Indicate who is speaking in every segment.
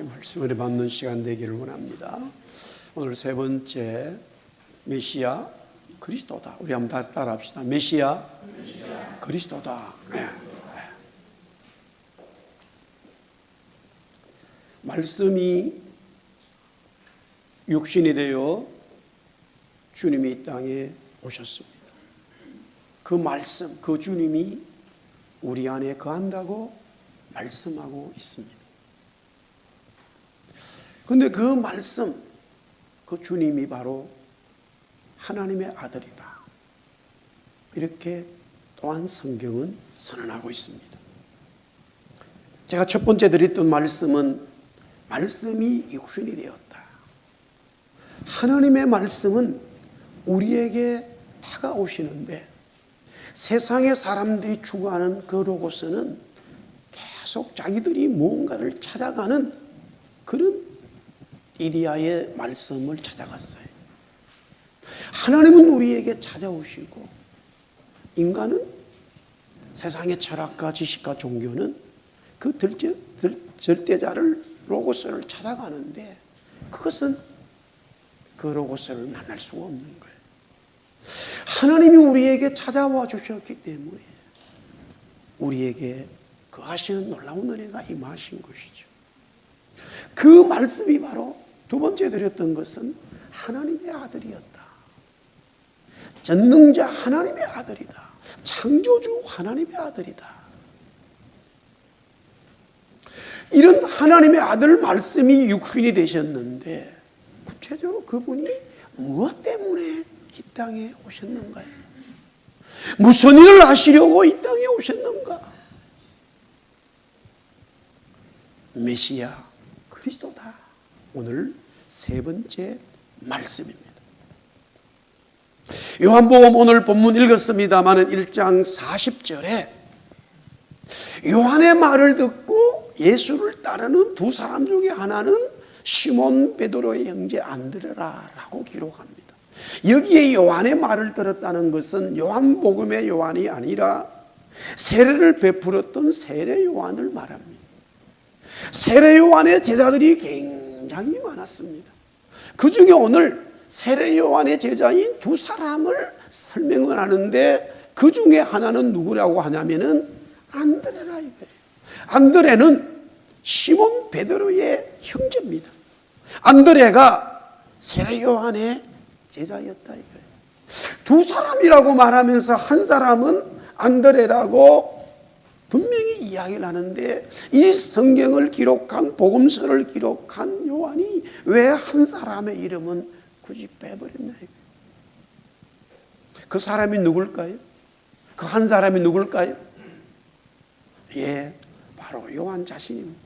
Speaker 1: 하나님의 말씀을 받는 시간 되기를 원합니다. 오늘 세 번째, 메시아 그리스도다. 우리 한번 다 따라합시다. 메시아 그리스도다. 말씀이 육신이 되어 주님이 이 땅에 오셨습니다. 그 말씀, 그 주님이 우리 안에 거한다고 말씀하고 있습니다. 그런데 그 말씀, 그 주님이 바로 하나님의 아들이다. 이렇게 또한 성경은 선언하고 있습니다. 제가 첫 번째 드렸던 말씀은 말씀이 육신이 되었다. 하나님의 말씀은 우리에게 다가오시는데 세상의 사람들이 추구하는 그 로고스는 계속 자기들이 무언가를 찾아가는 그런 이리야의 말씀을 찾아갔어요. 하나님은 우리에게 찾아오시고 인간은 세상의 철학과 지식과 종교는 그 절대자를 로고스를 찾아가는데 그것은 그 로고스를 만날 수가 없는 거예요. 하나님이 우리에게 찾아와 주셨기 때문에 우리에게 그 하시는 놀라운 은혜가 임하신 것이죠. 그 말씀이 바로 두 번째 드렸던 것은 하나님의 아들이었다. 전능자 하나님의 아들이다. 창조주 하나님의 아들이다. 이런 하나님의 아들 말씀이 육신이 되셨는데 구체적으로 그분이 무엇 때문에 이 땅에 오셨는가요? 무슨 일을 하시려고 이 땅에 오셨는가? 메시아 그리스도다. 오늘 세 번째 말씀입니다. 요한복음 오늘 본문 읽었습니다마는 1장 40절에 요한의 말을 듣고 예수를 따르는 두 사람 중에 하나는 시몬 베드로의 형제 안드레라라고 기록합니다. 여기에 요한의 말을 들었다는 것은 요한복음의 요한이 아니라 세례를 베풀었던 세례 요한을 말합니다. 세례 요한의 제자들이 굉장히 많았습니다. 그 중에 오늘 세례 요한의 제자인 두 사람을 설명을 하는데 그 중에 하나는 누구라고 하냐면은 안드레라 이거예요. 안드레는 시몬 베드로의 형제입니다. 안드레가 세례 요한의 제자였다 이거예요. 두 사람이라고 말하면서 한 사람은 안드레라고 분명히 이야기를 하는데 이 성경을 기록한 복음서를 기록한 요한이 왜 한 사람의 이름은 굳이 빼버렸나 이거예요. 그 사람이 누굴까요? 그 한 사람이 누굴까요? 예, 바로 요한 자신입니다.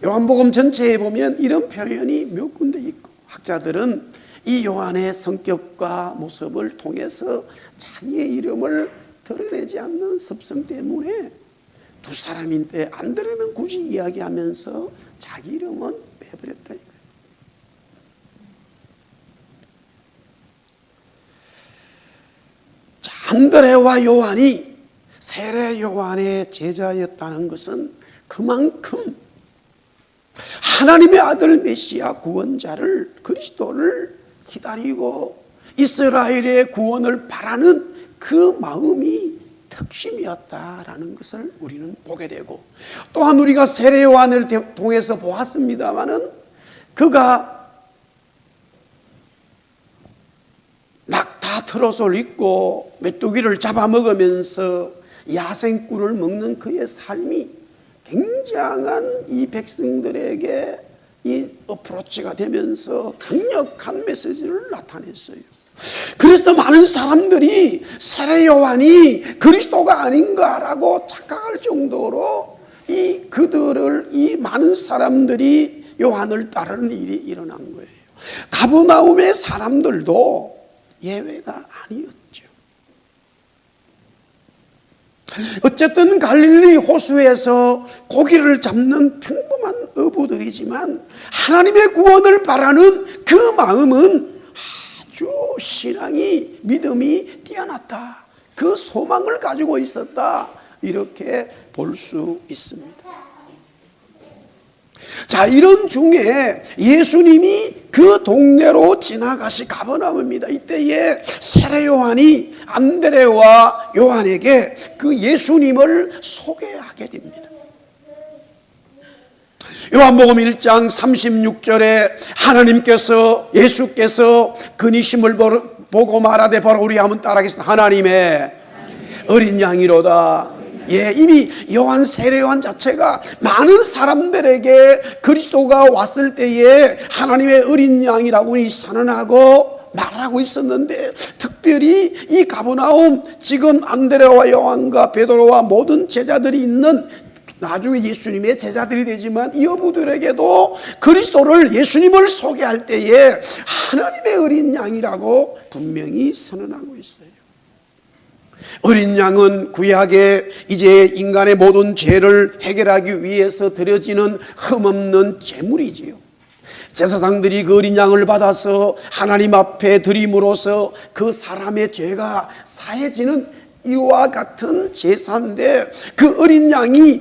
Speaker 1: 요한복음 전체에 보면 이런 표현이 몇 군데 있고 학자들은 이 요한의 성격과 모습을 통해서 자기의 이름을 드러내지 않는 습성 때문에 두 사람인데 안드레는 굳이 이야기하면서 자기 이름은 빼버렸다 이거예요. 안드레와 요한이 세례 요한의 제자였다는 것은 그만큼 하나님의 아들 메시아 구원자를 그리스도를 기다리고 이스라엘의 구원을 바라는 그 마음이 특심이었다라는 것을 우리는 보게 되고 또한 우리가 세례 요한을 통해서 보았습니다마는 그가 낙타 트롯을 입고 메뚜기를 잡아먹으면서 야생꿀을 먹는 그의 삶이 굉장한 이 백성들에게 이 어프로치가 되면서 강력한 메시지를 나타냈어요. 그래서 많은 사람들이 세례 요한이 그리스도가 아닌가라고 착각할 정도로 이 많은 사람들이 요한을 따르는 일이 일어난 거예요. 가버나움의 사람들도 예외가 아니었죠. 어쨌든 갈릴리 호수에서 고기를 잡는 평범한 어부들이지만 하나님의 구원을 바라는 그 마음은 아주 신앙이 믿음이 뛰어났다. 그 소망을 가지고 있었다. 이렇게 볼 수 있습니다. 자, 이런 중에 예수님이 그 동네로 지나가시 가버나움입니다. 이때에 세례 요한이 안드레와 요한에게 그 예수님을 소개하게 됩니다. 요한복음 1장 36절에 하나님께서 예수께서 근이심을 보고 말하되 바로 우리 한번 따라하겠습니다. 하나님의 어린 양이로다. 예, 이미 요한 세례 요한 자체가 많은 사람들에게 그리스도가 왔을 때에 하나님의 어린 양이라고 선언하고 말하고 있었는데, 특별히 이 가버나움, 지금 안드레와 요한과 베드로와 모든 제자들이 있는, 나중에 예수님의 제자들이 되지만 이 어부들에게도 그리스도를, 예수님을 소개할 때에 하나님의 어린 양이라고 분명히 선언하고 있어요. 어린 양은 구약에 이제 인간의 모든 죄를 해결하기 위해서 드려지는 흠없는 제물이지요. 제사장들이 그 어린 양을 받아서 하나님 앞에 드림으로써 그 사람의 죄가 사해지는 이와 같은 제사인데, 그 어린 양이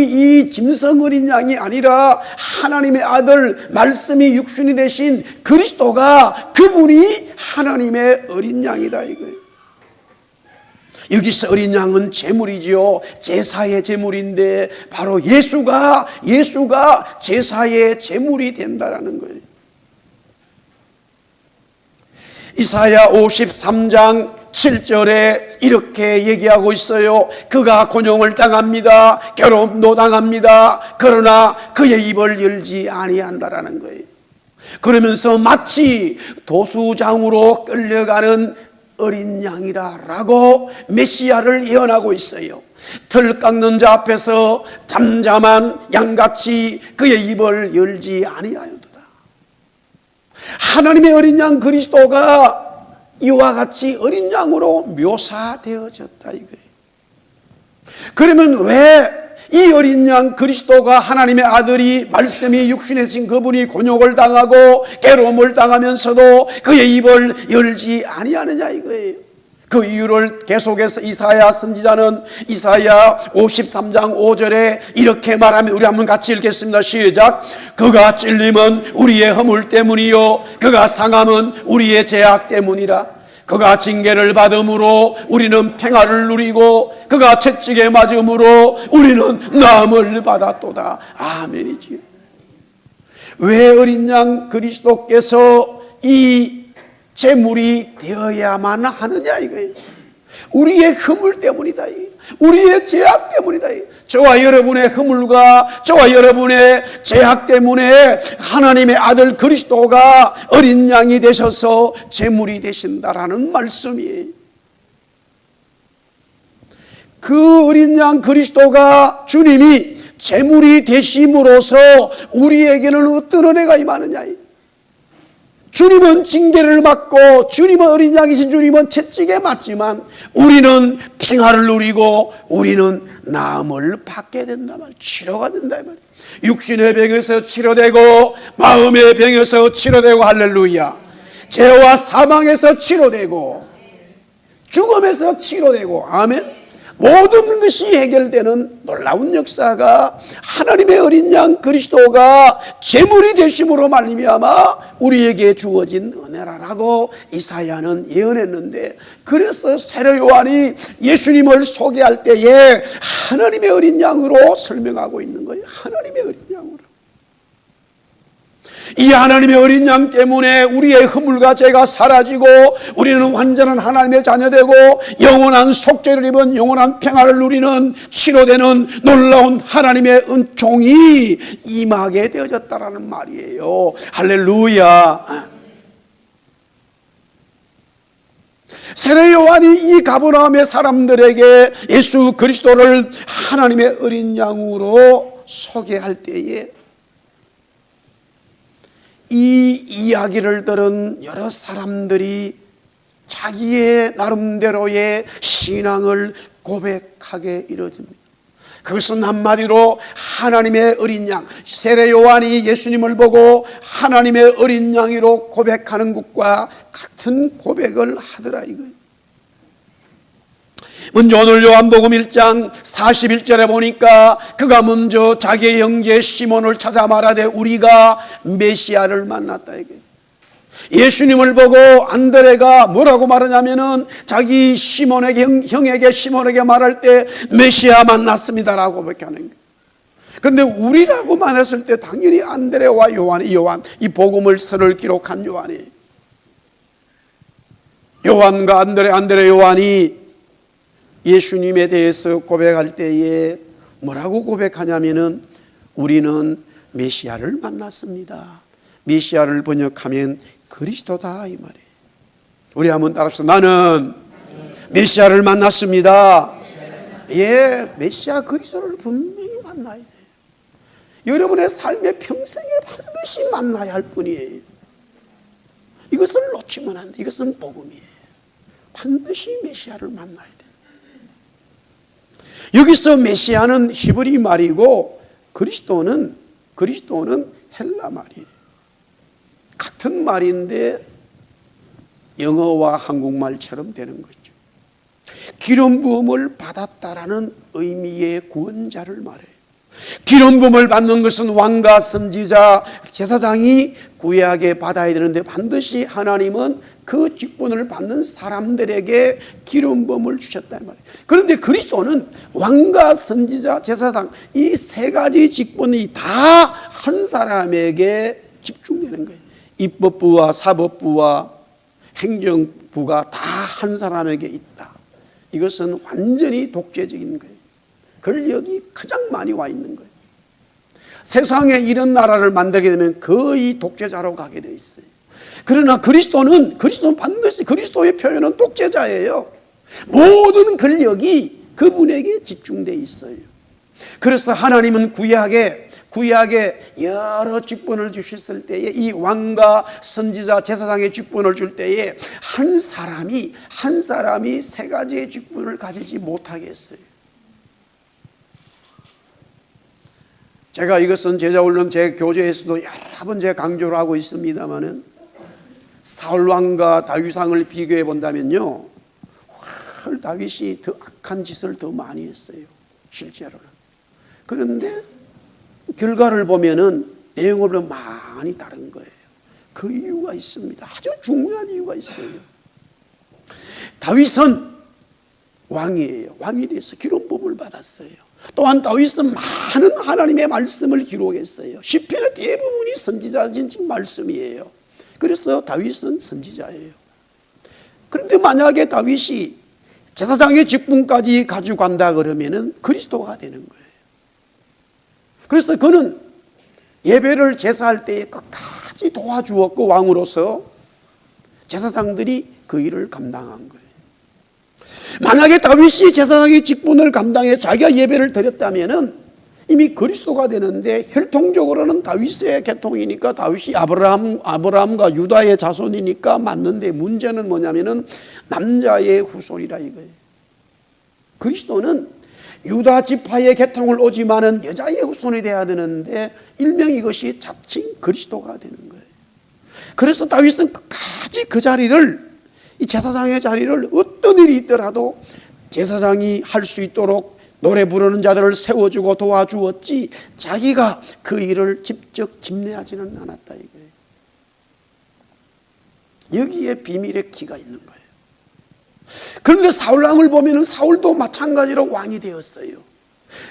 Speaker 1: 이 짐승 어린 양이 아니라 하나님의 아들, 말씀이 육신이 되신 그리스도가, 그분이 하나님의 어린 양이다 이거예요. 여기서 어린 양은 제물이지요. 제사의 제물인데 바로 예수가 제사의 제물이 된다라는 거예요. 이사야 53장 7절에 이렇게 얘기하고 있어요. 그가 곤욕을 당합니다. 괴롭힘도 당합니다. 그러나 그의 입을 열지 아니한다라는 거예요. 그러면서 마치 도수장으로 끌려가는 어린 양이라라고 메시아를 예언하고 있어요. 털 깎는 자 앞에서 잠잠한 양같이 그의 입을 열지 아니하였도다. 하나님의 어린 양 그리스도가 이와 같이 어린 양으로 묘사되어졌다 이거예요. 그러면 왜 이 어린 양 그리스도가, 하나님의 아들이, 말씀이 육신에 진 그분이 곤욕을 당하고 괴로움을 당하면서도 그의 입을 열지 아니하느냐 이거예요. 그 이유를 계속해서 이사야 선지자는 이사야 53장 5절에 이렇게 말하면, 우리 한번 같이 읽겠습니다. 시작. 그가 찔림은 우리의 허물 때문이요 그가 상함은 우리의 죄악 때문이라. 그가 징계를 받음으로 우리는 평화를 누리고 그가 채찍에 맞음으로 우리는 나음을 받았도다. 아멘이지요. 왜 어린 양 그리스도께서 이 제물이 되어야만 하느냐 이거예요. 우리의 허물 때문이다. 우리의 죄악 때문이다. 저와 여러분의 허물과 저와 여러분의 죄악 때문에 하나님의 아들 그리스도가 어린 양이 되셔서 제물이 되신다라는 말씀이에요. 그 어린 양 그리스도가, 주님이 제물이 되심으로써 우리에게는 어떤 은혜가 임하느냐. 주님은 징계를 받고, 주님은 어린 양이신 주님은 채찍에 맞지만 우리는 평화를 누리고 우리는 나음을 받게 된다 말, 치료가 된다 말. 육신의 병에서 치료되고 마음의 병에서 치료되고, 할렐루야. 죄와 사망에서 치료되고 죽음에서 치료되고, 아멘. 모든 것이 해결되는 놀라운 역사가 하나님의 어린 양 그리스도가 제물이 되심으로 말미암아 우리에게 주어진 은혜라라고 이사야는 예언했는데, 그래서 세례 요한이 예수님을 소개할 때에 하나님의 어린 양으로 설명하고 있는 거예요. 하나님의 어린 양으로. 이 하나님의 어린 양 때문에 우리의 허물과 죄가 사라지고 우리는 완전한 하나님의 자녀되고 영원한 속죄를 입은 영원한 평화를 누리는, 치료되는 놀라운 하나님의 은총이 임하게 되어졌다라는 말이에요. 할렐루야. 세례 요한이 이 가버나움의 사람들에게 예수 그리스도를 하나님의 어린 양으로 소개할 때에 이 이야기를 들은 여러 사람들이 자기의 나름대로의 신앙을 고백하게 이루어집니다. 그것은 한마디로 하나님의 어린 양, 세례 요한이 예수님을 보고 하나님의 어린 양이로 고백하는 것과 같은 고백을 하더라 이거예요. 먼저 오늘 요한복음 1장 41절에 보니까 그가 먼저 자기의 형제 시몬을 찾아 말하되 우리가 메시아를 만났다. 이게 예수님을 보고 안드레가 뭐라고 말하냐면은 자기 시몬에게 형에게 시몬에게 말할 때 메시아 만났습니다라고 그렇게 하는 거예요. 그런데 우리라고 말했을 때 당연히 안드레와 요한 이 복음을 서를 기록한 요한이에요. 요한과 안드레 요한이 예수님에 대해서 고백할 때에 뭐라고 고백하냐면은 우리는 메시아를 만났습니다. 메시아를 번역하면 그리스도다 이 말이에요. 우리 한번 따라합시다. 나는 메시아를 만났습니다. 예, 메시아 그리스도를 분명히 만나야 돼요. 여러분의 삶의 평생에 반드시 만나야 할 분이에요. 이것을 놓치면 안 돼. 이것은 복음이에요. 반드시 메시아를 만나야 돼. 여기서 메시아는 히브리 말이고 그리스도는 헬라 말이에요. 같은 말인데 영어와 한국말처럼 되는 거죠. 기름 부음을 받았다라는 의미의 구원자를 말해요. 기름 부음을 받는 것은 왕과 선지자, 제사장이 구약에 받아야 되는데 반드시 하나님은 그 직분을 받는 사람들에게 기름 부음을 주셨단 말이에요. 그런데 그리스도는 왕과 선지자, 제사장 이 세 가지 직분이 다 한 사람에게 집중되는 거예요. 입법부와 사법부와 행정부가 다 한 사람에게 있다. 이것은 완전히 독재적인 거예요. 권력이 가장 많이 와 있는 거예요. 세상에 이런 나라를 만들게 되면 거의 독재자로 가게 돼 있어요. 그러나 그리스도는 반드시 그리스도의 표현은 독재자예요. 모든 권력이 그분에게 집중돼 있어요. 그래서 하나님은 구약에 여러 직분을 주셨을 때에 이 왕과 선지자 제사장의 직분을 줄 때에 한 사람이 세 가지의 직분을 가지지 못하게 했어요. 제가 이것은 제자훈련 제 교재에서도 여러 번 제가 강조를 하고 있습니다만은 사울 왕과 다윗 왕을 비교해 본다면요, 다윗이 더 악한 짓을 더 많이 했어요. 실제로는. 그런데 결과를 보면은 내용을 보면 많이 다른 거예요. 그 이유가 있습니다. 아주 중요한 이유가 있어요. 다윗은 왕이에요. 왕이 돼서 기름 부음을 받았어요. 또한 다윗은 많은 하나님의 말씀을 기록했어요. 시편의 대부분이 선지자진 말씀이에요. 그래서 다윗은 선지자예요. 그런데 만약에 다윗이 제사장의 직분까지 가지고 간다 그러면은 그리스도가 되는 거예요. 그래서 그는 예배를 제사할 때에 끝까지 도와주었고 왕으로서 제사장들이 그 일을 감당한 거예요. 만약에 다윗이 제사장의 직분을 감당해 자기가 예배를 드렸다면은 이미 그리스도가 되는데 혈통적으로는 다윗의 계통이니까 다윗이 아브라함과 유다의 자손이니까 맞는데 문제는 뭐냐면은 남자의 후손이라 이거예요. 그리스도는 유다 지파의 계통을 오지만은 여자의 후손이 돼야 되는데 일명 이것이 자칭 그리스도가 되는 거예요. 그래서 다윗은 끝까지 그 자리를, 이 제사장의 자리를 어떤 일이 있더라도 제사장이 할 수 있도록 노래 부르는 자들을 세워주고 도와주었지 자기가 그 일을 직접 집례하지는 않았다 이거예요. 여기에 비밀의 키가 있는 거예요. 그런데 사울왕을 보면 사울도 마찬가지로 왕이 되었어요.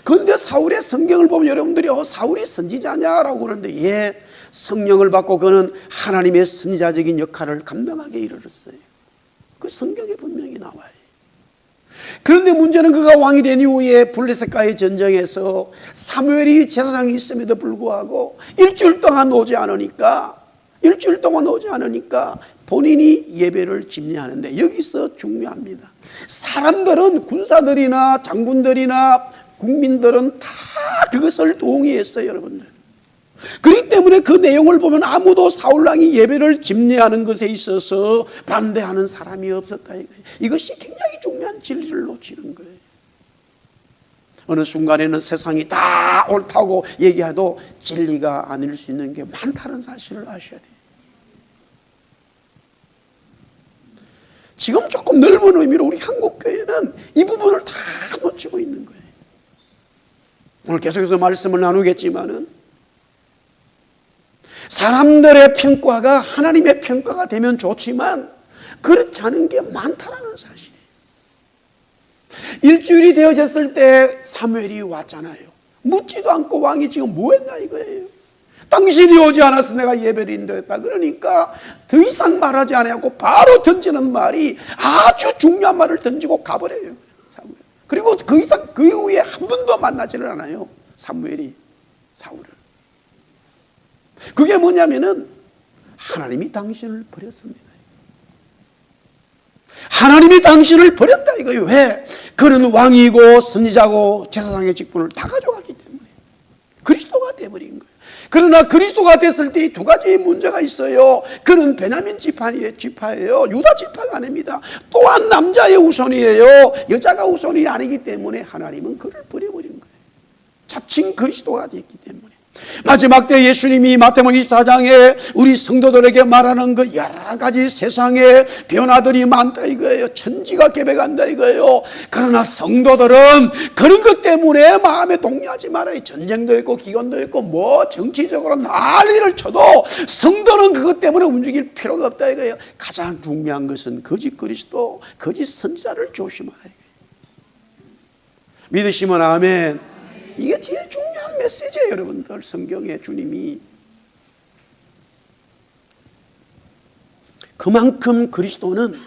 Speaker 1: 그런데 사울의 성경을 보면 여러분들이 사울이 선지자냐라고 그러는데 예, 성령을 받고 그는 하나님의 선지자적인 역할을 감당하게 이르렀어요. 그 성경에 분명히 나와요. 그런데 문제는 그가 왕이 된 이후에 블레셋과의 전쟁에서 사무엘이 제사장이 있음에도 불구하고 일주일 동안 오지 않으니까 본인이 예배를 집례하는데 여기서 중요합니다. 사람들은 군사들이나 장군들이나 국민들은 다 그것을 동의했어요, 여러분들. 그렇기 때문에 그 내용을 보면 아무도 사울왕이 예배를 집례하는 것에 있어서 반대하는 사람이 없었다 이거예요. 이것이 굉장히 중요한 진리를 놓치는 거예요. 어느 순간에는 세상이 다 옳다고 얘기해도 진리가 아닐 수 있는 게 많다는 사실을 아셔야 돼요. 지금 조금 넓은 의미로 우리 한국교회는 이 부분을 다 놓치고 있는 거예요. 오늘 계속해서 말씀을 나누겠지만은 사람들의 평가가 하나님의 평가가 되면 좋지만 그렇지 않은 게 많다라는 사실이에요. 일주일이 되어졌을 때 사무엘이 왔잖아요. 묻지도 않고 왕이 지금 뭐 했나 이거예요. 당신이 오지 않아서 내가 예배를 인도했다. 그러니까 더 이상 말하지 않고 바로 던지는 말이 아주 중요한 말을 던지고 가버려요. 사무엘. 그리고 그 이상 그 이후에 한 번도 만나지를 않아요. 사무엘이 사울을. 그게 뭐냐면은 하나님이 당신을 버렸습니다. 하나님이 당신을 버렸다 이거예요. 왜? 그는 왕이고 선지자고 제사장의 직분을 다 가져갔기 때문에 그리스도가 되어버린 거예요. 그러나 그리스도가 됐을 때 두 가지 문제가 있어요. 그는 베냐민 지파예요. 유다 지파가 아닙니다. 또한 남자의 후손이에요. 여자가 후손이 아니기 때문에 하나님은 그를 버려버린 거예요. 자칭 그리스도가 됐기 때문에. 마지막 때 예수님이 마태복음 24장에 우리 성도들에게 말하는 그 여러 가지 세상의 변화들이 많다 이거예요. 천지가 개벽한다 이거예요. 그러나 성도들은 그런 것 때문에 마음에 동요하지 말아요. 전쟁도 있고 기근도 있고 뭐 정치적으로 난리를 쳐도 성도는 그것 때문에 움직일 필요가 없다 이거예요. 가장 중요한 것은 거짓 그리스도, 거짓 선지자를 조심하라 이거예요. 믿으시면 아멘. 이게 제일 중요한 메시지예요, 여러분들. 성경에 주님이 그만큼 그리스도는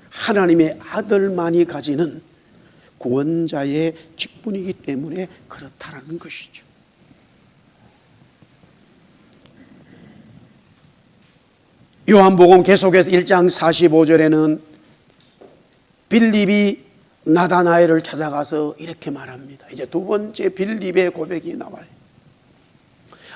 Speaker 1: 하나님의 아들만이 가지는 구원자의 직분이기 때문에 그렇다라는 것이죠. 요한복음 계속해서 1장 45절에는 빌립이 나다나엘을 찾아가서 이렇게 말합니다. 이제 두 번째 빌립의 고백이 나와요.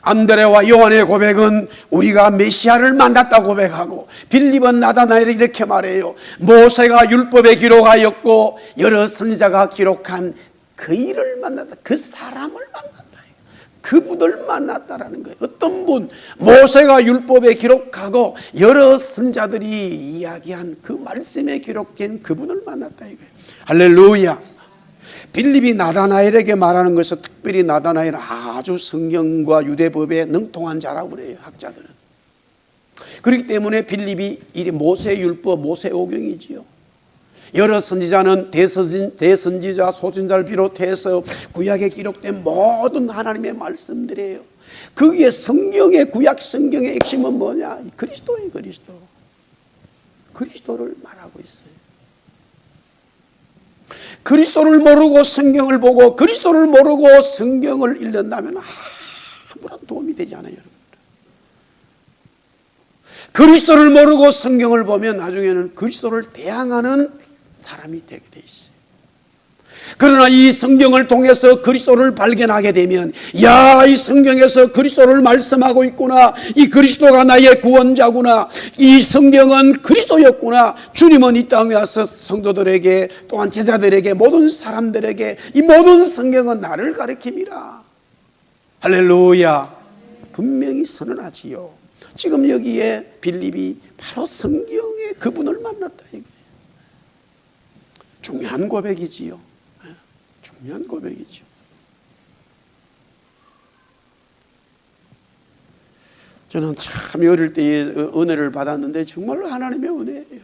Speaker 1: 안드레와 요한의 고백은 우리가 메시아를 만났다고 고백하고, 빌립은 나다나엘이 이렇게 말해요. 모세가 율법에 기록하였고 여러 선지자가 기록한 그 일을 만났다. 그 사람을 만났다. 그분을 만났다라는 거예요. 어떤 분? 모세가 율법에 기록하고 여러 선지자들이 이야기한 그 말씀에 기록된 그분을 만났다 이거예요. 할렐루야. 빌립이 나다나엘에게 말하는 것은, 특별히 나다나엘은 아주 성경과 유대법에 능통한 자라고 그래요, 학자들은. 그렇기 때문에 빌립이 이 모세율법, 모세오경이지요. 여러 선지자는 대선지자, 소선자를 비롯해서 구약에 기록된 모든 하나님의 말씀들이에요. 거기에 성경의, 구약 성경의 핵심은 뭐냐? 그리스도예요, 그리스도. 그리스도를 말하고 있어요. 그리스도를 모르고 성경을 보고 그리스도를 모르고 성경을 읽는다면 아무런 도움이 되지 않아요, 여러분들. 그리스도를 모르고 성경을 보면 나중에는 그리스도를 대항하는 사람이 되게 돼 있어요. 그러나 이 성경을 통해서 그리스도를 발견하게 되면, 야, 이 성경에서 그리스도를 말씀하고 있구나, 이 그리스도가 나의 구원자구나, 이 성경은 그리스도였구나, 주님은 이 땅에 와서 성도들에게, 또한 제자들에게, 모든 사람들에게 이 모든 성경은 나를 가리킵니다. 할렐루야. 분명히 선언하지요. 지금 여기에 빌립이 바로 성경의 그분을 만났다 이거예요. 중요한 고백이지요. 중요한 고백이죠. 저는 참 어릴 때 은혜를 받았는데 정말로 하나님의 은혜예요.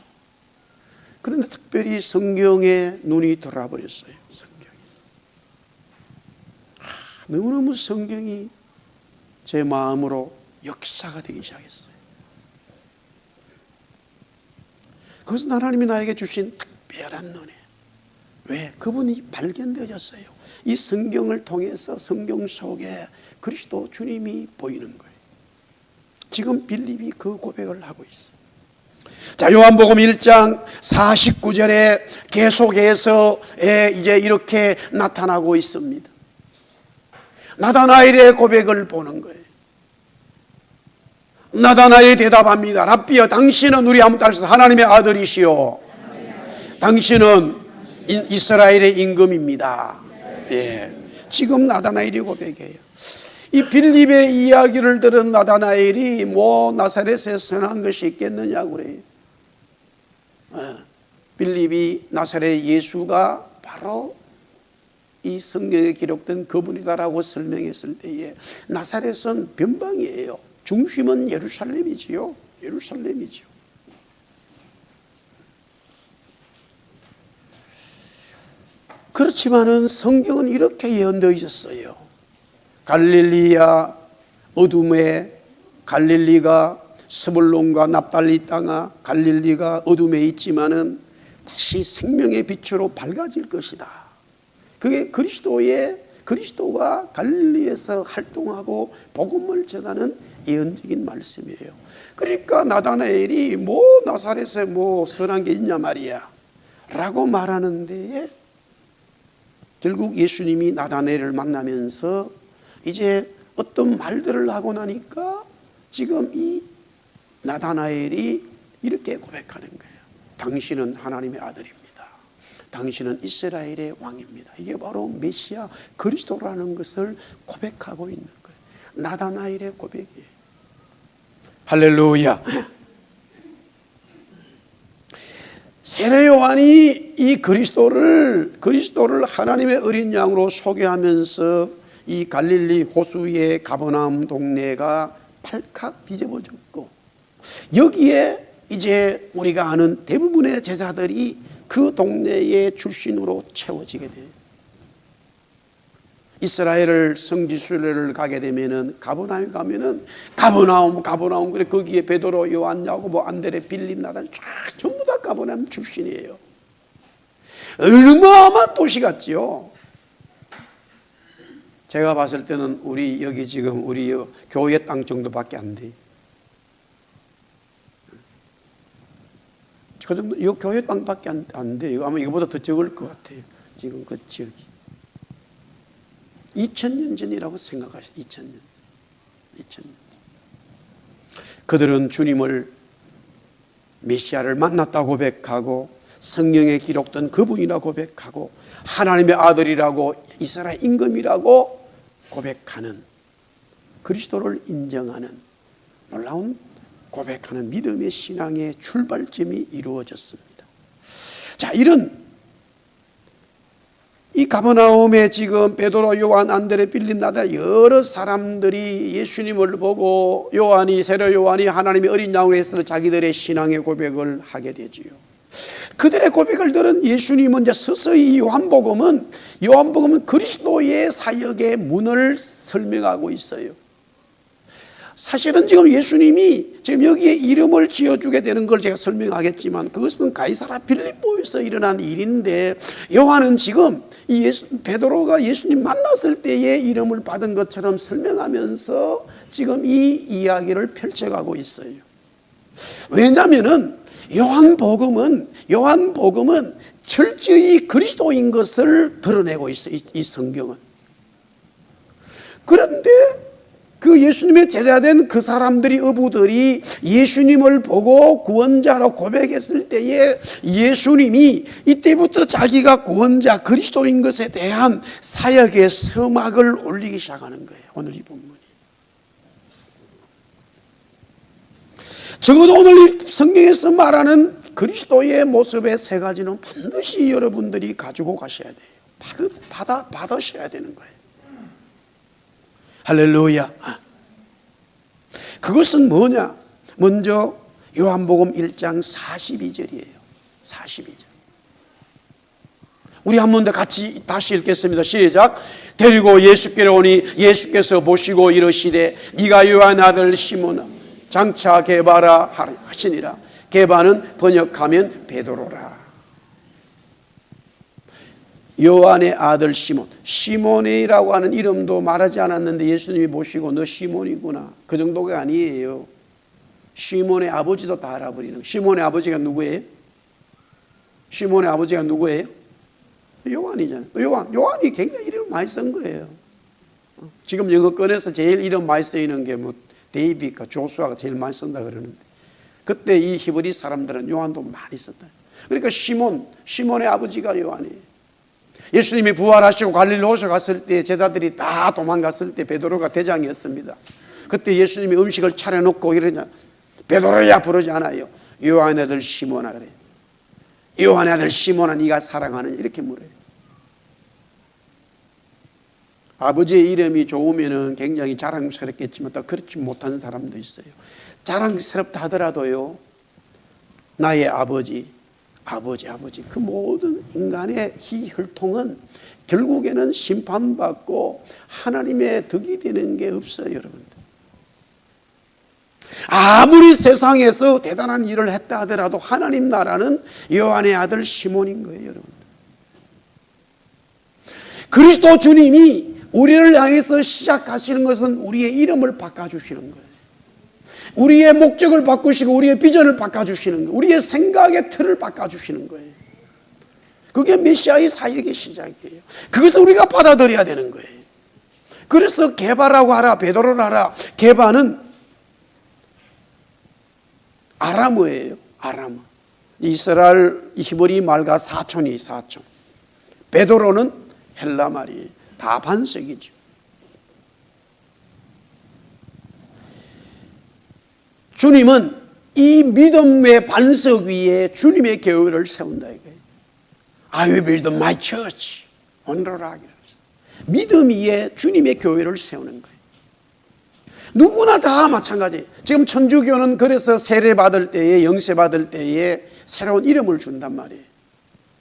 Speaker 1: 그런데 특별히 성경에 눈이 돌아버렸어요. 성경이. 너무너무 성경이 제 마음으로 역사가 되기 시작했어요. 그것은 하나님이 나에게 주신 특별한 은혜. 왜? 그분이 발견되어졌어요. 이 성경을 통해서 성경 속에 그리스도 주님이 보이는 거예요. 지금 빌립이 그 고백을 하고 있어요. 자, 요한복음 1장 49절에 계속해서 이제 이렇게 나타나고 있습니다. 나다나엘의 고백을 보는 거예요. 나다나엘이 대답합니다. 랍비여, 당신은 우리 아무 따라서 하나님의 아들이시오. 당신은 이스라엘의 임금입니다. 예. 지금 나다나엘이 고백해요. 이 빌립의 이야기를 들은 나다나엘이 뭐 나사렛에 선한 것이 있겠느냐고 그래요. 빌립이 나사렛 예수가 바로 이 성경에 기록된 그분이다라고 설명했을 때에 나사렛은 변방이에요. 중심은 예루살렘이지요. 예루살렘이죠. 그렇지만은 성경은 이렇게 예언되어 있었어요. 갈릴리야 어둠에, 갈릴리가 스불론과 납달리 땅아, 갈릴리가 어둠에 있지만은 다시 생명의 빛으로 밝아질 것이다. 그게 그리스도가 갈릴리에서 활동하고 복음을 전하는 예언적인 말씀이에요. 그러니까 나다나엘이 뭐 나사렛에 뭐 선한 게 있냐 말이야 라고 말하는 데에 결국 예수님이 나다나엘을 만나면서 이제 어떤 말들을 하고 나니까 지금 이 나다나엘이 이렇게 고백하는 거예요. 당신은 하나님의 아들입니다. 당신은 이스라엘의 왕입니다. 이게 바로 메시아 그리스도라는 것을 고백하고 있는 거예요. 나다나엘의 고백이에요. 할렐루야. 세례 요한이 이 그리스도를 하나님의 어린 양으로 소개하면서 이 갈릴리 호수의 가버나움 동네가 발칵 뒤집어졌고, 여기에 이제 우리가 아는 대부분의 제자들이 그 동네의 출신으로 채워지게 돼요. 이스라엘 성지순례를 가게 되면은 가버나움에 가면은 가버나움 그래 거기에 베드로, 요한, 야고보, 안드레, 빌립, 나단 쫙 전부 다 가버나움 출신이에요. 어마어마한 도시 같지요. 제가 봤을 때는 우리 여기 지금 우리 교회 땅 정도밖에 안 돼. 그 정도, 이 교회 땅밖에 안 돼요. 아마 이거보다 더 적을 것 같아요. 지금 그 지역이. 2000년 전이라고 생각하시죠. 2000년 전. 그들은 주님을 메시아를 만났다고 고백하고 성경에 기록된 그분이라고 고백하고 하나님의 아들이라고 이스라엘 임금이라고 고백하는, 그리스도를 인정하는 놀라운 고백하는 믿음의 신앙의 출발점이 이루어졌습니다. 자, 이런 이 가버나움에 지금 베드로, 요한, 안드레, 빌립, 나단 여러 사람들이 예수님을 보고 세례 요한이 하나님의 어린 양으로 해서 자기들의 신앙의 고백을 하게 되지요. 그들의 고백을 들은 예수님은 이제 서서히 요한복음은 그리스도의 사역의 문을 설명하고 있어요. 사실은 지금 예수님이 지금 여기에 이름을 지어주게 되는 걸 제가 설명하겠지만 그것은 가이사랴 빌립보에서 일어난 일인데, 요한은 지금 베드로가 예수님 만났을 때의 이름을 받은 것처럼 설명하면서 지금 이 이야기를 펼쳐가고 있어요. 왜냐하면은 요한복음은 철저히 그리스도인 것을 드러내고 있어요. 이 성경은. 그런데 그 예수님의 제자된 그 사람들이, 어부들이 예수님을 보고 구원자로 고백했을 때에 예수님이 이때부터 자기가 구원자 그리스도인 것에 대한 사역의 서막을 올리기 시작하는 거예요. 오늘 이 본문이. 적어도 오늘 이 성경에서 말하는 그리스도의 모습의 세 가지는 반드시 여러분들이 가지고 가셔야 돼요. 받으셔야 되는 거예요. 할렐루야. 그것은 뭐냐? 먼저 요한복음 1장 42절이에요. 42절. 우리 한 번 더 같이 다시 읽겠습니다. 시작. 데리고 예수께로 오니 예수께서 보시고 이르시되 네가 요한 아들 시몬아 장차 게바라 하시니라. 게바는 번역하면 베드로라. 요한의 아들 시몬이라고 하는 이름도 말하지 않았는데 예수님이 보시고 너 시몬이구나, 그 정도가 아니에요. 시몬의 아버지도 다 알아버리는. 시몬의 아버지가 누구예요? 시몬의 아버지가 누구예요? 요한이잖아요. 요한이 굉장히 이름 많이 쓴 거예요. 지금 이거 꺼내서 제일 이름 많이 쓰이는 게 뭐 데이빗과 조수아가 제일 많이 쓴다 그러는데, 그때 이 히브리 사람들은 요한도 많이 썼다. 그러니까 시몬의 아버지가 요한이에요. 예수님이 부활하시고 갈릴리 호수 갔을 때 제자들이 다 도망갔을 때 베드로가 대장이었습니다. 그때 예수님이 음식을 차려놓고 이러냐, 베드로야 부르지 않아요. 요한의 아들 시몬아 그래요. 요한의 아들 시몬아 네가 사랑하느냐 이렇게 물어요. 아버지의 이름이 좋으면 굉장히 자랑스럽겠지만 또 그렇지 못한 사람도 있어요. 자랑스럽다 하더라도요, 나의 아버지 그 모든 인간의 혈통은 결국에는 심판받고 하나님의 덕이 되는 게 없어요. 여러분들, 아무리 세상에서 대단한 일을 했다 하더라도 하나님 나라는 요한의 아들 시몬인 거예요. 여러분들, 그리스도 주님이 우리를 향해서 시작하시는 것은 우리의 이름을 바꿔주시는 거예요. 우리의 목적을 바꾸시고 우리의 비전을 바꿔주시는 거예요. 우리의 생각의 틀을 바꿔주시는 거예요. 그게 메시아의 사역의 시작이에요. 그것을 우리가 받아들여야 되는 거예요. 그래서 게바라고 하라, 베드로를 하라. 게바는 아람어예요. 아람어. 이스라엘 히브리 말과 사촌이 사촌. 베드로는 헬라 말이에요. 다 반석이죠. 주님은 이 믿음의 반석 위에 주님의 교회를 세운다 이거예요. I will build my church on the rock. 믿음 위에 주님의 교회를 세우는 거예요. 누구나 다 마찬가지예요. 지금 천주교는 그래서 세례 받을 때에, 영세 받을 때에 새로운 이름을 준단 말이에요.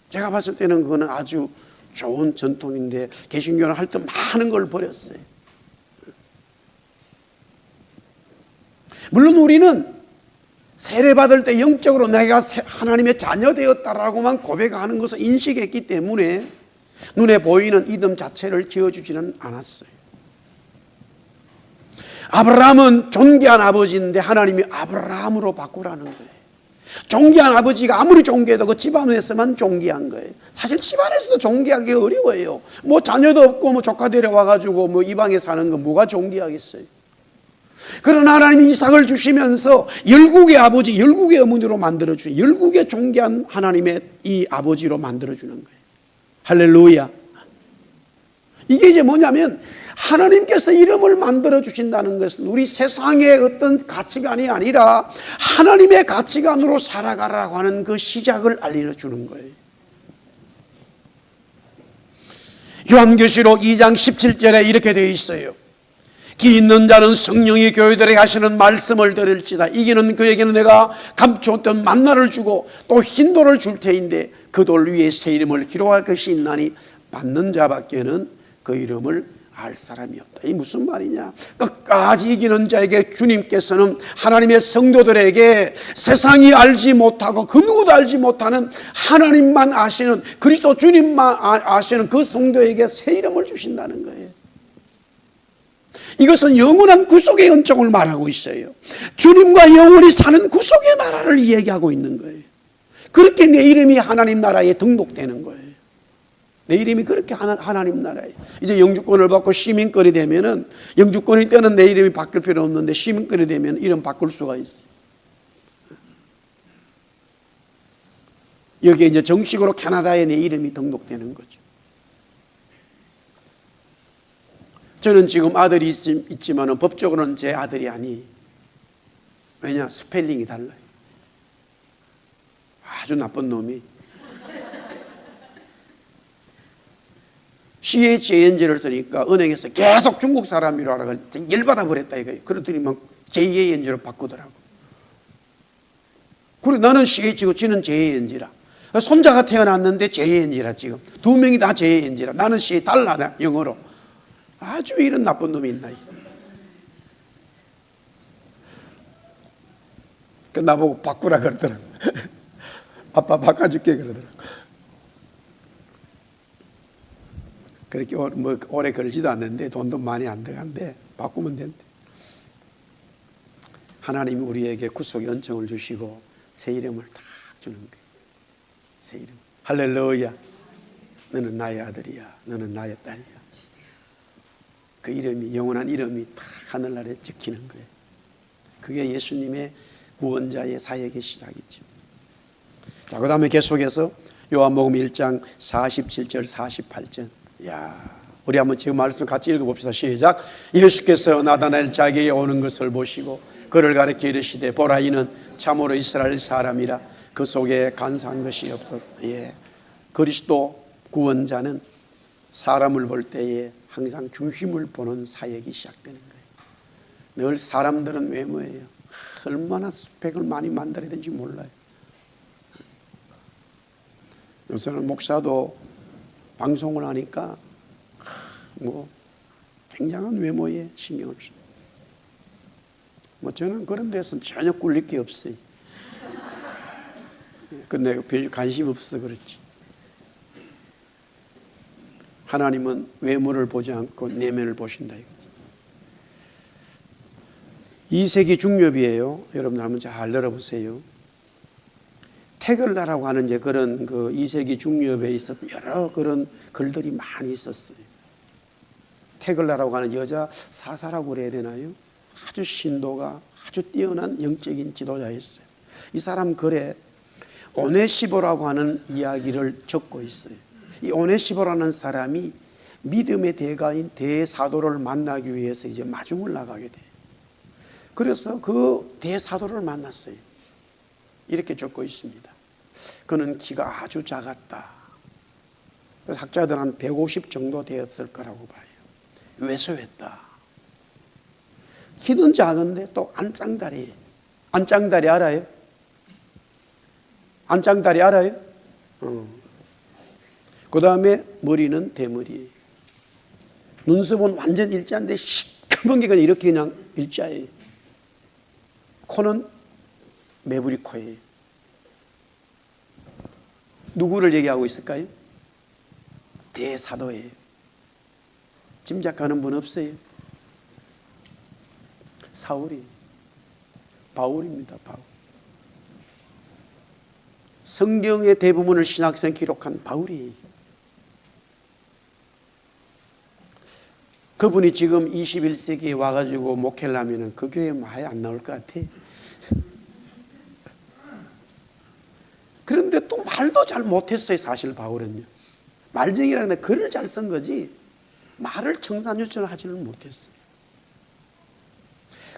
Speaker 1: 제가 봤을 때는 그거는 아주 좋은 전통인데 개신교는 할 때 많은 걸 버렸어요. 물론 우리는 세례받을 때 영적으로 내가 하나님의 자녀 되었다라고만 고백하는 것을 인식했기 때문에 눈에 보이는 이름 자체를 지어주지는 않았어요. 아브라함은 존귀한 아버지인데 하나님이 아브라함으로 바꾸라는 거예요. 존귀한 아버지가 아무리 존귀해도 그 집안에서만 존귀한 거예요. 사실 집안에서도 존귀하기 어려워요. 뭐 자녀도 없고 뭐 조카 데려와가지고 뭐 이방에 사는 건 뭐가 존귀하겠어요. 그러나 하나님이 이삭을 주시면서 열국의 아버지, 열국의 어머니로 만들어주는, 열국의 존귀한 하나님의 이 아버지로 만들어주는 거예요. 할렐루야. 이게 이제 뭐냐면 하나님께서 이름을 만들어 주신다는 것은 우리 세상의 어떤 가치관이 아니라 하나님의 가치관으로 살아가라고 하는 그 시작을 알려주는 거예요. 요한계시록 2장 17절에 이렇게 되어 있어요. 기 있는 자는 성령이 교회들에게 하시는 말씀을 들을지다. 이기는 그에게는 내가 감추었던 만나를 주고 또 흰 돌을 줄 테인데 그 돌 위에 새 이름을 기록할 것이 있나니 받는 자밖에는 그 이름을 알 사람이 없다. 이 무슨 말이냐? 끝까지 이기는 자에게 주님께서는 하나님의 성도들에게 세상이 알지 못하고 그 누구도 알지 못하는 하나님만 아시는, 그리스도 주님만 아시는 그 성도에게 새 이름을 주신다는 거예요. 이것은 영원한 구속의 은총을 말하고 있어요. 주님과 영원히 사는 구속의 나라를 이야기하고 있는 거예요. 그렇게 내 이름이 하나님 나라에 등록되는 거예요. 내 이름이 그렇게 하나님 나라에, 이제 영주권을 받고 시민권이 되면은, 영주권일 때는 내 이름이 바뀔 필요 없는데 시민권이 되면 이름 바꿀 수가 있어요. 여기에 이제 정식으로 캐나다에 내 이름이 등록되는 거죠. 저는 지금 아들이 있지만은 법적으로는 제 아들이 아니에요. 왜냐? 스펠링이 달라요. 아주 나쁜 놈이 CHANG를 쓰니까 은행에서 계속 중국 사람이라 하라고 열받아 버렸다 이거예요. 그러더니 막 JANG로 바꾸더라고. 그래 나는 CH고 지는 JANG라. 손자가 태어났는데 JANG라. 지금 두 명이 다 JANG라. 나는 CH 달라 영어로. 아주 이런 나쁜 놈이 있나. 그 나보고 바꾸라 그러더라고. 아빠 바꿔줄게 그러더라고. 그렇게 뭐 오래 걸리지도 않는데 돈도 많이 안 들어간데 바꾸면 된대. 하나님이 우리에게 구속의 은총을 주시고 새 이름을 딱 주는 거예요. 새 이름. 할렐루야. 너는 나의 아들이야. 너는 나의 딸이야. 그 이름이, 영원한 이름이 다 하늘나라에 찍히는 거예요. 그게 예수님의 구원자의 사역의 시작이죠. 자, 그 다음에 계속해서 요한복음 1장 47절 48절. 야, 우리 한번 지금 말씀 같이 읽어봅시다. 시작. 예수께서 나다나엘 자기에게 오는 것을 보시고 그를 가리켜 이르시되 보라 이는 참으로 이스라엘 사람이라 그 속에 간사한 것이 없어. 예. 그리스도 구원자는 사람을 볼 때에 항상 중심을 보는 사역이 시작되는 거예요. 늘 사람들은 외모예요. 얼마나 스펙을 많이 만들어야 되는지 몰라요. 요새는 목사도 방송을 하니까 뭐 굉장한 외모에 신경을 써요. 뭐 저는 그런 데서 전혀 꿀릴 게 없어요. 근데 별 관심 없어 그렇지. 하나님은 외모를 보지 않고 내면을 보신다 이거지. 이세기 중엽이에요. 여러분 한번 잘 들어보세요. 태글라라고 하는 이제 그런 그 이세기 중엽에 있었던 여러 그런 글들이 많이 있었어요. 태글라라고 하는 여자 사사라고 그래야 되나요? 아주 신도가 아주 뛰어난 영적인 지도자였어요. 이 사람 글에 오네시보라고 하는 이야기를 적고 있어요. 이 오네시보라는 사람이 믿음의 대가인 대사도를 만나기 위해서 이제 마중을 나가게 돼요. 그래서 그 대사도를 만났어요. 이렇게 적고 있습니다. 그는 키가 아주 작았다. 그래서 학자들은 한 150 정도 되었을 거라고 봐요. 왜소했다. 키는 작은데 또 안짱다리. 안짱다리 알아요? 안짱다리 알아요? 그 다음에 머리는 대머리. 눈썹은 완전 일자인데 시커먼 게 그냥 이렇게 그냥 일자예요. 코는 매부리 코예요. 누구를 얘기하고 있을까요? 대사도예요. 짐작하는 분 없어요? 사울이 바울입니다. 바울. 성경의 대부분을 신학생 기록한 바울이. 그분이 지금 21세기에 와가지고 목회를 하면 그 교회 아예 안 나올 것 같아. 그런데 또 말도 잘 못했어요. 사실 바울은요. 말쟁이라는 데 글을 잘 쓴 거지 말을 청산유천을 하지는 못했어요.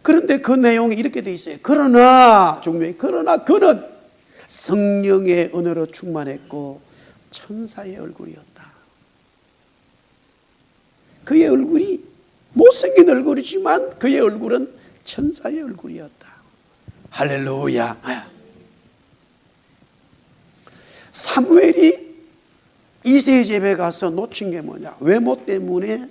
Speaker 1: 그런데 그 내용이 이렇게 돼 있어요. 그러나 그는 성령의 은혜로 충만했고 천사의 얼굴이었다. 그의 얼굴이 못생긴 얼굴이지만 그의 얼굴은 천사의 얼굴이었다. 할렐루야. 사무엘이 이새의 집에 가서 놓친 게 뭐냐? 외모 때문에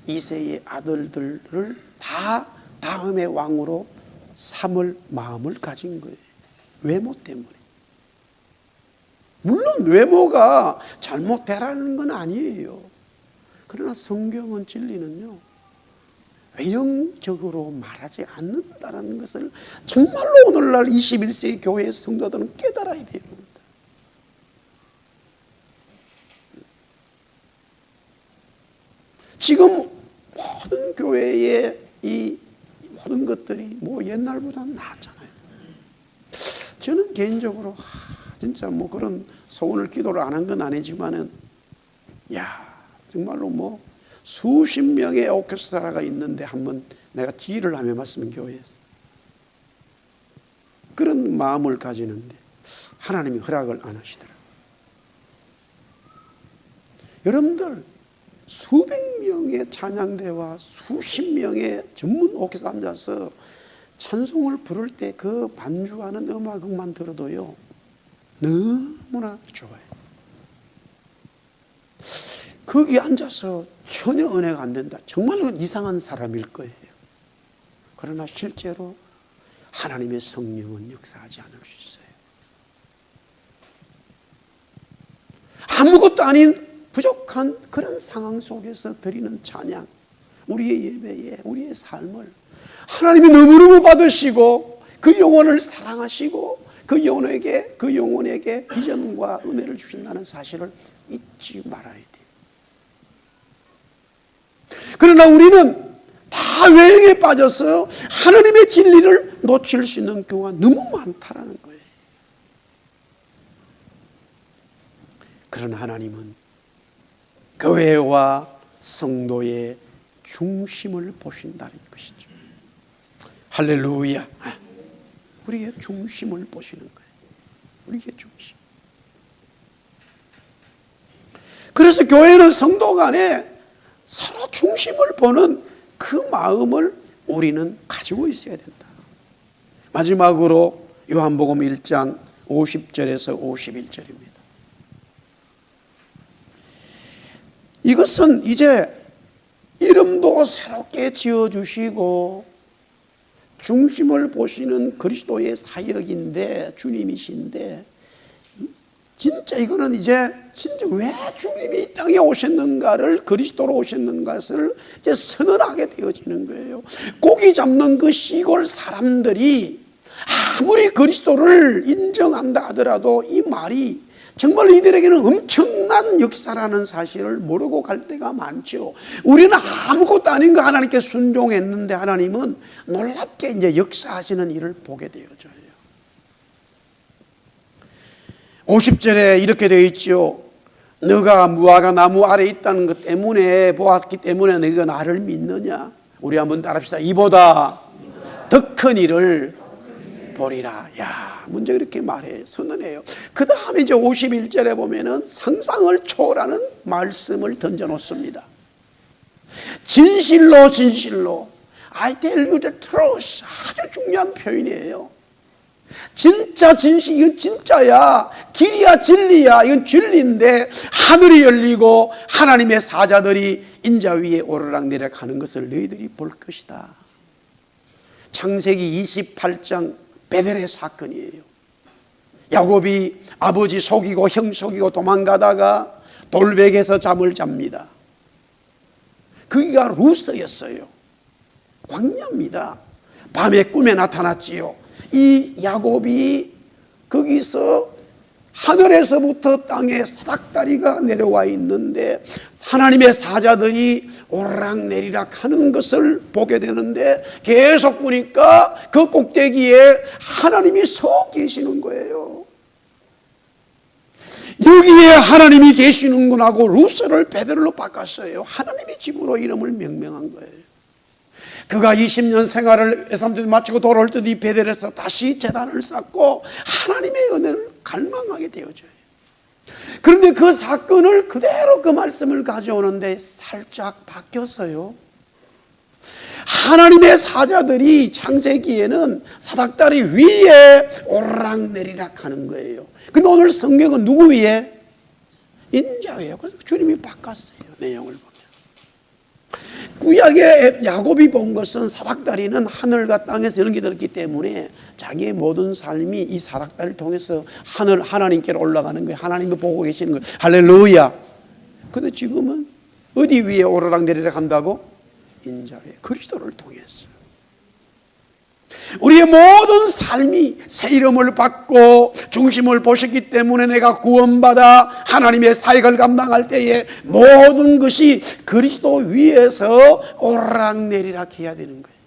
Speaker 1: 이새의 아들들을 다 다음의 왕으로 삼을 마음을 가진 거예요. 외모 때문에. 물론 외모가 잘못되라는 건 아니에요. 그러나 성경은 진리는요, 외형적으로 말하지 않는다는 것을 정말로 오늘날 21세기 교회의 성도들은 깨달아야 됩니다. 지금 모든 교회의 이 모든 것들이 뭐 옛날보다는 나았잖아요. 저는 개인적으로 진짜 뭐 그런 소원을 기도를 안 한 건 아니지만은 정말로 뭐 수십 명의 오케스트라가 있는데 한번 내가 지휘를 하며 봤으면 교회에서 그런 마음을 가지는데 하나님이 허락을 안 하시더라고요. 여러분들 수백 명의 찬양대와 수십 명의 전문 오케스트라 앉아서 찬송을 부를 때 그 반주하는 음악만 들어도요 너무나 좋아요. 거기 앉아서 전혀 은혜가 안 된다. 정말로 이상한 사람일 거예요. 그러나 실제로 하나님의 성령은 역사하지 않을 수 있어요. 아무것도 아닌 부족한 그런 상황 속에서 드리는 찬양, 우리의 예배에 우리의 삶을 하나님이 너무너무 받으시고 그 영혼을 사랑하시고 그 영혼에게 비전과 은혜를 주신다는 사실을 잊지 말아야 돼요. 그러나 우리는 다 외형에 빠져서 하나님의 진리를 놓칠 수 있는 경우가 너무 많다라는 거예요. 그러나 하나님은 교회와 성도의 중심을 보신다는 것이죠. 할렐루야. 우리의 중심을 보시는 거예요. 우리의 중심. 그래서 교회는 성도 간에 서로 중심을 보는 그 마음을 우리는 가지고 있어야 된다. 마지막으로 요한복음 1장 50절에서 51절입니다. 이것은 이제 이름도 새롭게 지어주시고 중심을 보시는 그리스도의 사역인데, 주님이신데, 진짜 이거는 이제 진짜 왜 주님이 이 땅에 오셨는가를, 그리스도로 오셨는가를 이제 선언하게 되어지는 거예요. 고기 잡는 그 시골 사람들이 아무리 그리스도를 인정한다 하더라도 이 말이 정말 이들에게는 엄청난 역사라는 사실을 모르고 갈 때가 많죠. 우리는 아무것도 아닌 거 하나님께 순종했는데 하나님은 놀랍게 이제 역사하시는 일을 보게 되어져요. 50절에 이렇게 되어 있죠. 너가 무화과 나무 아래 있다는 것 때문에, 보았기 때문에 너가 나를 믿느냐? 우리 한번 따라합시다. 이보다 더 큰 일을 보리라. 야, 먼저 이렇게 말해요. 선언해요. 그 다음에 이제 51절에 보면은 상상을 초월하는 말씀을 던져놓습니다. 진실로 진실로 I tell you the truth. 아주 중요한 표현이에요. 진짜 진실, 이건 진짜야. 길이야 진리야. 이건 진리인데 하늘이 열리고 하나님의 사자들이 인자 위에 오르락내리락 하는 것을 너희들이 볼 것이다. 창세기 28장 베델의 사건이에요. 야곱이 아버지 속이고 형 속이고 도망가다가 돌백에서 잠을 잡니다. 거기가 루스였어요. 광야입니다. 밤에 꿈에 나타났지요. 이 야곱이 거기서 하늘에서부터 땅에 사닥다리가 내려와 있는데 하나님의 사자들이 오르락내리락 하는 것을 보게 되는데 계속 보니까 그 꼭대기에 하나님이 서 계시는 거예요. 여기에 하나님이 계시는구나 하고 루스를 베델로 바꿨어요. 하나님의 집으로 이름을 명명한 거예요. 그가 20년 생활을 에삼촌이 마치고 돌아올 때 이 베델에서 다시 제단을 쌓고 하나님의 은혜를 갈망하게 되어져요. 그런데 그 사건을 그대로 그 말씀을 가져오는데 살짝 바뀌었어요. 하나님의 사자들이 창세기에는 사닥다리 위에 오르락내리락 하는 거예요. 근데 오늘 성경은 누구 위에? 인자 위에. 그래서 주님이 바꿨어요. 내용을 보면. 구약의 야곱이 본 것은 사닥다리는 하늘과 땅에서 연결되었기 때문에 자기의 모든 삶이 이 사닥다리를 통해서 하나님께로 올라가는 거예요. 하나님을 보고 계시는 거예요. 할렐루야. 근데 지금은 어디 위에 오르락내리락 한다고? 인자에 그리스도를 통해서 우리의 모든 삶이 새 이름을 받고 중심을 보셨기 때문에 내가 구원받아 하나님의 사역을 감당할 때에 모든 것이 그리스도 위에서 오르락내리락 해야 되는 거예요.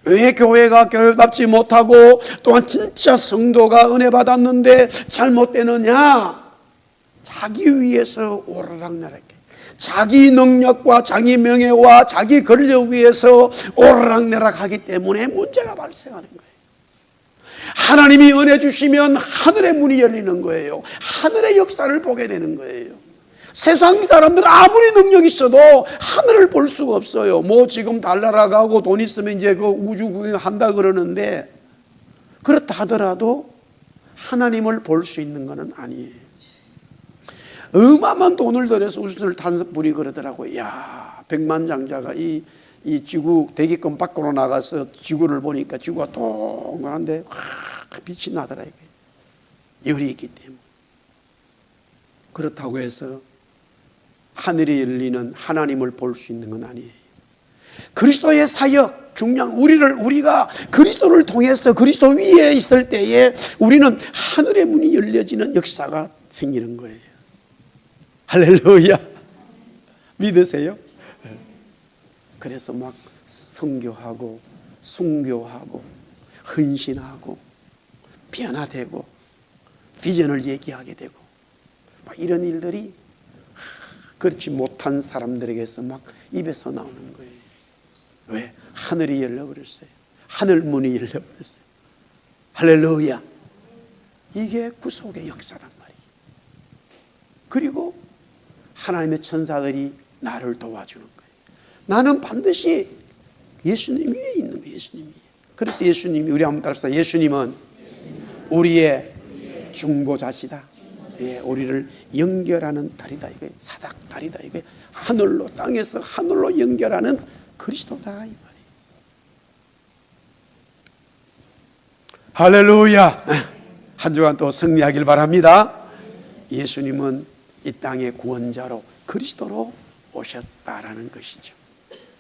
Speaker 1: 왜 교회가 교회답지 못하고 또한 진짜 성도가 은혜 받았는데 잘못되느냐? 자기 위에서 오르락내리락, 자기 능력과 자기 명예와 자기 권력 위에서 오르락내락 하기 때문에 문제가 발생하는 거예요. 하나님이 은혜 주시면 하늘의 문이 열리는 거예요. 하늘의 역사를 보게 되는 거예요. 세상 사람들은 아무리 능력이 있어도 하늘을 볼 수가 없어요. 뭐 지금 달나라 가고 돈 있으면 이제 그 우주 구경한다 그러는데, 그렇다 하더라도 하나님을 볼 수 있는 것은 아니에요. 어마어마한 돈을 들여서 우주선을 탄 분이 그러더라고요. 야, 백만장자가 이 지구 대기권 밖으로 나가서 지구를 보니까 지구가 동그란데 빛이 나더라. 열이 있기 때문에. 그렇다고 해서 하늘이 열리는 하나님을 볼 수 있는 건 아니에요. 그리스도의 사역, 중요한 우리가 그리스도를 통해서 그리스도 위에 있을 때에 우리는 하늘의 문이 열려지는 역사가 생기는 거예요. 할렐루야. 믿으세요? 그래서 막 선교하고 순교하고 헌신하고 변화되고 비전을 얘기하게 되고 막 이런 일들이 그렇지 못한 사람들에게서 막 입에서 나오는 거예요. 왜? 하늘이 열려버렸어요. 하늘 문이 열려버렸어요. 할렐루야. 이게 구속의 역사란 말이에요. 그리고 하나님의 천사들이 나를 도와주는 거예요. 나는 반드시 예수님 위에 있는 거예요. 예수님이. 그래서 예수님이, 우리 한번 따라서, 예수님은 우리의 중보자시다. 예, 우리를 연결하는 다리다. 이게 사닥다리다. 이게 하늘로, 땅에서 하늘로 연결하는 그리스도다 이 말이에요. 할렐루야. 한 주간 또 승리하길 바랍니다. 예수님은 이 땅의 구원자로 그리스도로 오셨다라는 것이죠.